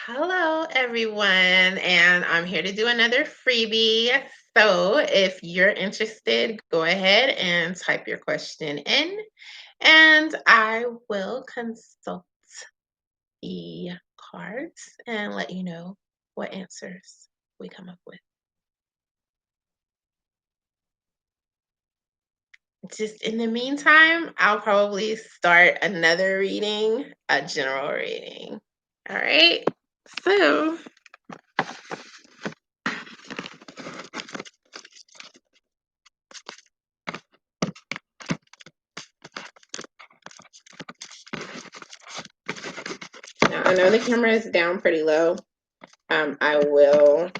Hello, everyone, and I'm here to do another freebie. So, if you're interested, go ahead and type your question in, and I will consult the cards and let you know what answers we come up with. Just in the meantime, I'll probably start another reading, a general reading. All right. So, now I know the camera is down pretty low. I will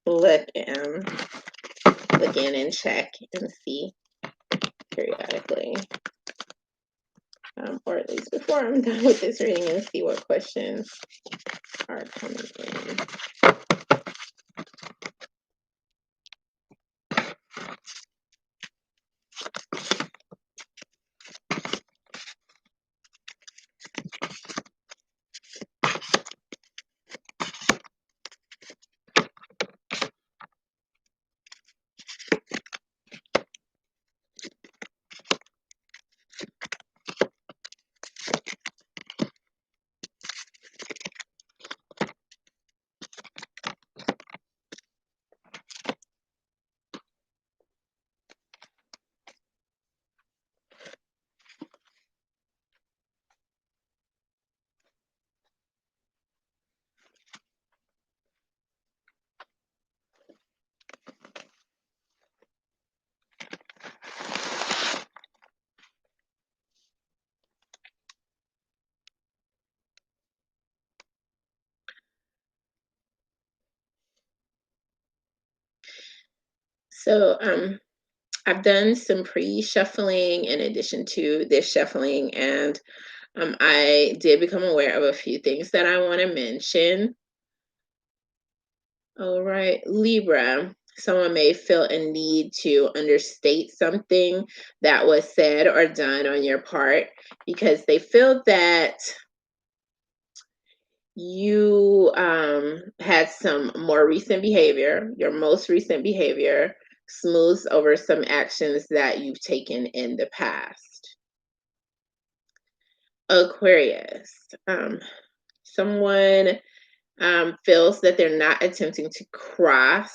look in and check and see periodically, or at least before I'm done with this reading, and see what questions are coming in. So I've done some pre-shuffling in addition to this shuffling, and I did become aware of a few things that I want to mention. All right, Libra. Someone may feel a need to understate something that was said or done on your part because they feel that you had some more recent behavior, your most recent behavior smooths over some actions that you've taken in the past. Aquarius. Someone feels that they're not attempting to cross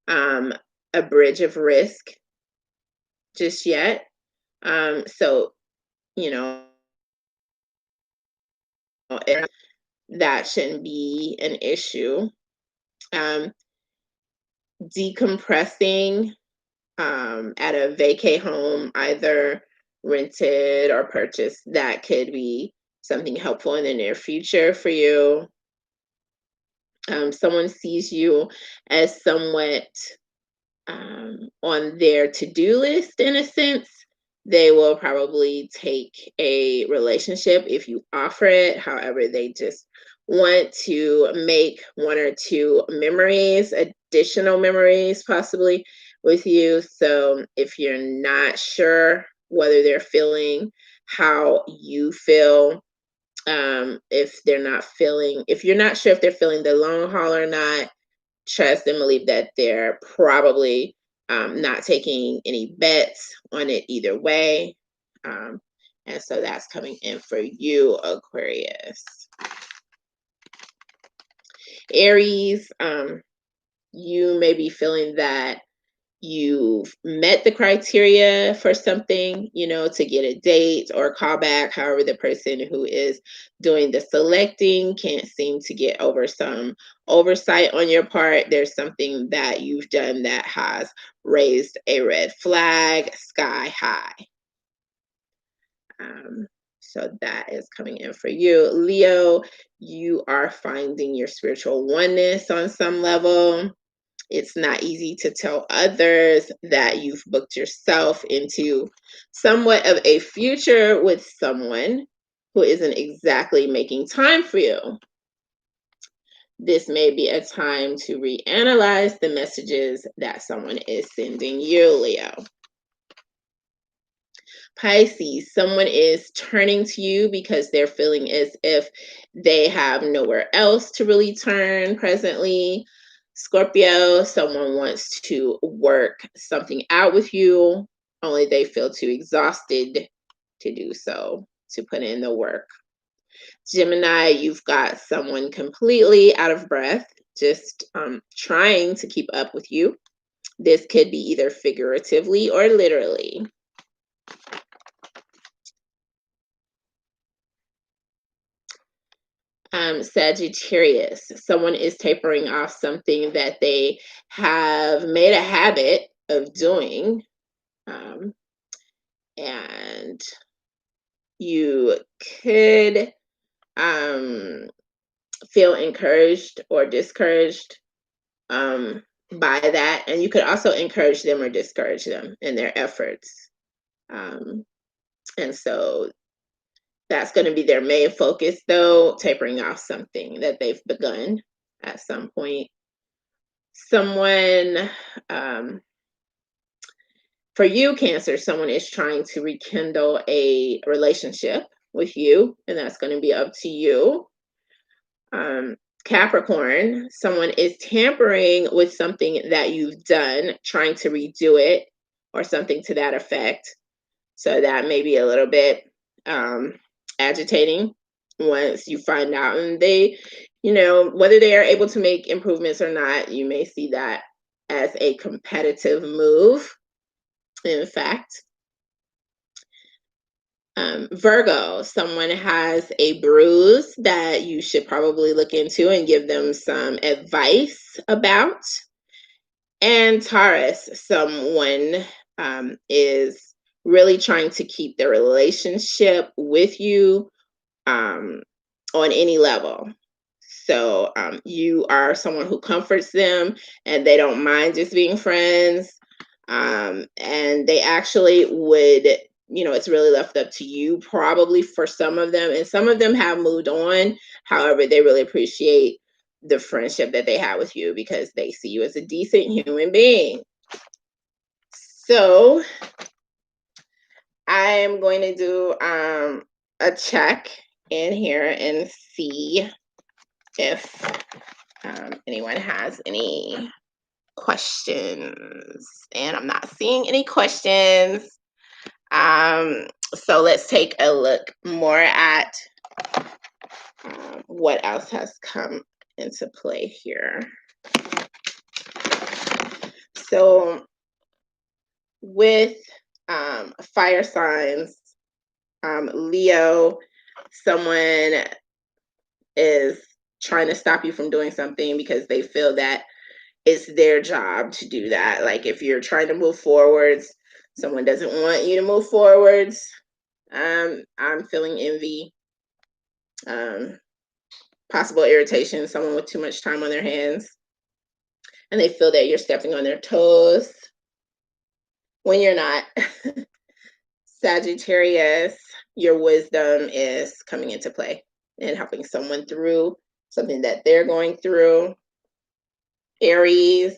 um, a bridge of risk just yet. So, you know, that shouldn't be an issue. Um, Decompressing at a vacay home, either rented or purchased, that could be something helpful in the near future for you. Someone sees you as somewhat on their to-do list in a sense. They will probably take a relationship if you offer it. However, they just want to make one or two memories, additional memories possibly with you. So if you're not sure whether they're feeling how you feel, if you're not sure if they're feeling the long haul or not, trust and believe that they're probably not taking any bets on it either way. And so that's coming in for you, Aquarius. Aries, you may be feeling that you've met the criteria for something, to get a date or call back. However, the person who is doing the selecting can't seem to get over some oversight on your part. There's something that you've done that has raised a red flag sky high. So that is coming in for you. Leo, you are finding your spiritual oneness on some level. It's not easy to tell others that you've booked yourself into somewhat of a future with someone who isn't exactly making time for you. This may be a time to reanalyze the messages that someone is sending you, Leo. Pisces, someone is turning to you because they're feeling as if they have nowhere else to really turn presently. Scorpio, someone wants to work something out with you, only they feel too exhausted to do so, to put in the work. Gemini, you've got someone completely out of breath, just trying to keep up with you. This could be either figuratively or literally. Sagittarius, someone is tapering off something that they have made a habit of doing. Um, and you could feel encouraged or discouraged by that. And you could also encourage them or discourage them in their efforts. And so that's going to be their main focus, though, tapering off something that they've begun at some point. Someone, for you, Cancer, someone is trying to rekindle a relationship with you, and that's going to be up to you. Capricorn, someone is tampering with something that you've done, trying to redo it or something to that effect. So that may be a little bit agitating once you find out. And they, whether they are able to make improvements or not, you may see that as a competitive move. In fact, Virgo, someone has a bruise that you should probably look into and give them some advice about. And Taurus, someone is really trying to keep their relationship with you on any level. So you are someone who comforts them and they don't mind just being friends. And they actually would, it's really left up to you probably for some of them. And some of them have moved on. However, they really appreciate the friendship that they have with you because they see you as a decent human being. So I am going to do a check in here and see if anyone has any questions. And I'm not seeing any questions. So let's take a look more at what else has come into play here. So with fire signs, Leo, someone is trying to stop you from doing something because they feel that it's their job to do that. Like if you're trying to move forwards, someone doesn't want you to move forwards. I'm feeling envy, possible irritation, someone with too much time on their hands, and they feel that you're stepping on their toes when you're not. Sagittarius, your wisdom is coming into play and helping someone through something that they're going through. Aries,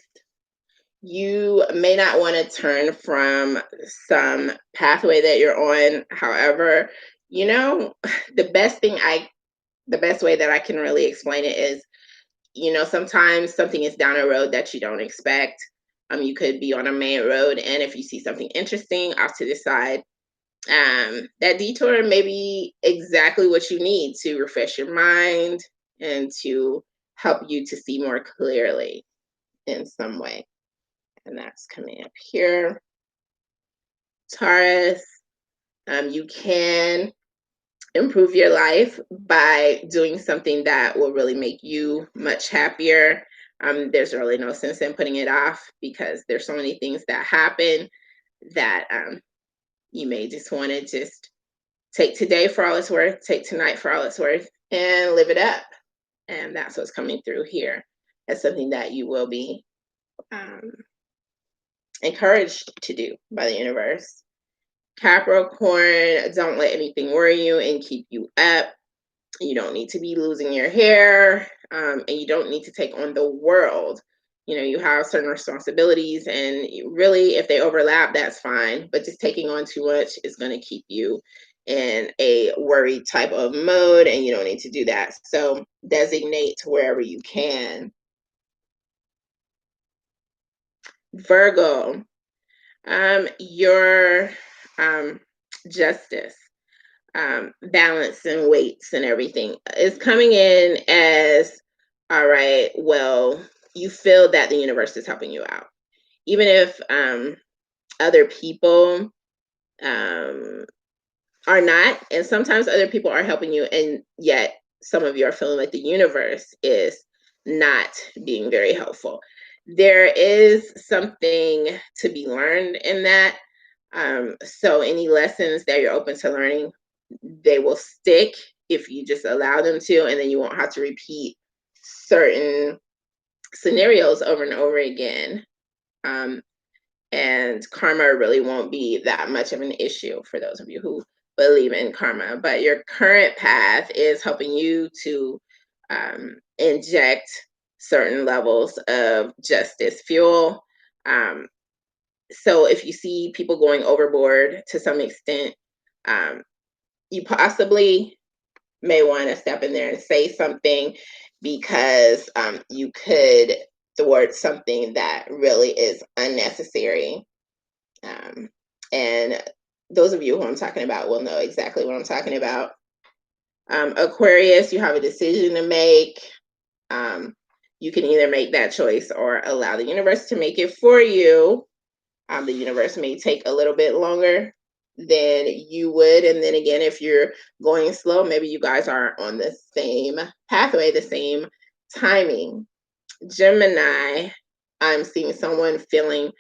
you may not want to turn from some pathway that you're on. However, the best way that I can really explain it is, sometimes something is down a road that you don't expect. You could be on a main road, and if you see something interesting off to the side, that detour may be exactly what you need to refresh your mind and to help you to see more clearly in some way. And that's coming up here. Taurus, you can improve your life by doing something that will really make you much happier. There's really no sense in putting it off because there's so many things that happen that you may just want to just take today for all it's worth, take tonight for all it's worth, and live it up. And that's what's coming through here as something that you will be encouraged to do by the universe. Capricorn, don't let anything worry you and keep you up. You don't need to be losing your hair, and you don't need to take on the world You have certain responsibilities, and really, if they overlap, that's fine. But just taking on too much is going to keep you in a worried type of mode, and you don't need to do that. So designate wherever you can. Virgo, your justice, balance and weights and everything is coming in as, all right, well, you feel that the universe is helping you out. Even if other people um, are not, and sometimes other people are helping you, and yet some of you are feeling like the universe is not being very helpful. There is something to be learned in that. So any lessons that you're open to learning, they will stick if you just allow them to, and then you won't have to repeat certain scenarios over and over again. And karma really won't be that much of an issue for those of you who believe in karma. But your current path is helping you to inject certain levels of justice fuel. So if you see people going overboard to some extent, you possibly may want to step in there and say something, because you could thwart something that really is unnecessary. And those of you who I'm talking about will know exactly what I'm talking about. Aquarius, you have a decision to make. You can either make that choice or allow the universe to make it for you. The universe may take a little bit longer than you would. And then again, if you're going slow, maybe you guys aren't on the same pathway, the same timing. Gemini, I'm seeing someone feeling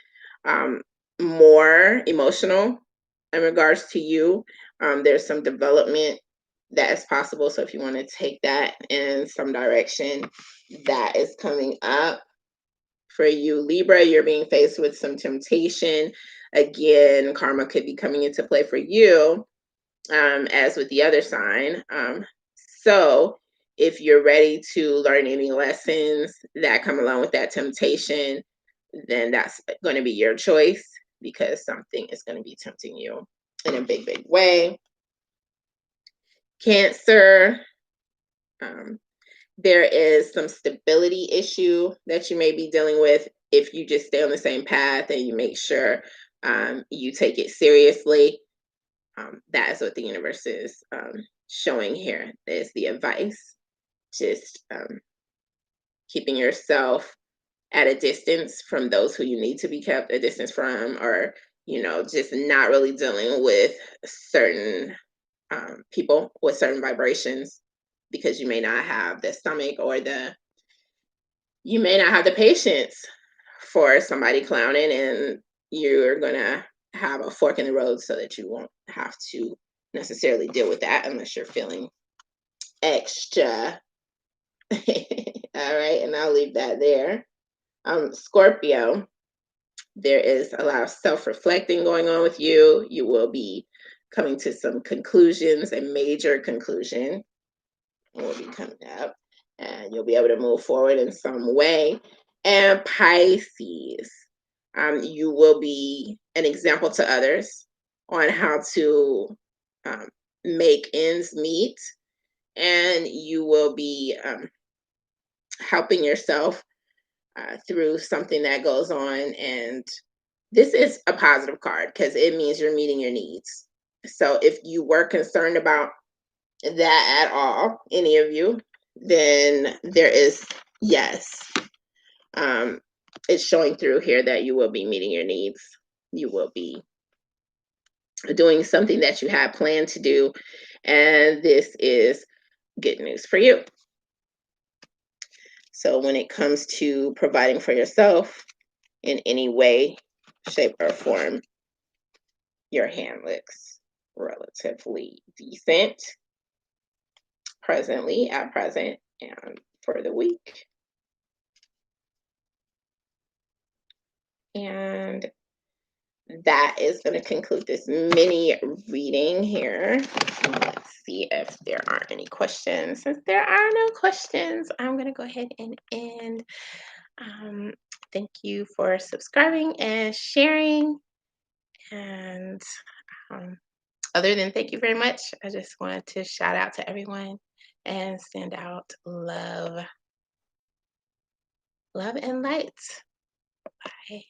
more emotional in regards to you. There's some development that is possible. So if you want to take that in some direction, that is coming up for you. Libra, you're being faced with some temptation. Again, karma could be coming into play for you, as with the other sign. So if you're ready to learn any lessons that come along with that temptation, then that's going to be your choice, because something is going to be tempting you in a big, big way. Cancer, there is some stability issue that you may be dealing with if you just stay on the same path and you make sure you take it seriously. That is what the universe is showing here. Is the advice. Just keeping yourself at a distance from those who you need to be kept a distance from, or just not really dealing with certain people with certain vibrations, because you may not have the stomach, or you may not have the patience for somebody clowning, and you're gonna have a fork in the road so that you won't have to necessarily deal with that unless you're feeling extra. All right, and I'll leave that there. Scorpio, there is a lot of self-reflecting going on with you. You will be coming to some conclusions. A major conclusion will be coming up, and you'll be able to move forward in some way. And Pisces, you will be an example to others on how to make ends meet, and you will be helping yourself through something that goes on. And this is a positive card because it means you're meeting your needs. So if you were concerned about that at all, any of you, then there is, yes, it's showing through here that you will be meeting your needs. You will be doing something that you had planned to do, and this is good news for you. So when it comes to providing for yourself in any way, shape, or form, your hand looks relatively decent presently, at present, and for the week. And that is going to conclude this mini reading here. Let's see if there are any questions. Since there are no questions, I'm going to go ahead and end. thank you for subscribing and sharing. And um, other than thank you very much, I just wanted to shout out to everyone and send out love, love and light. Bye.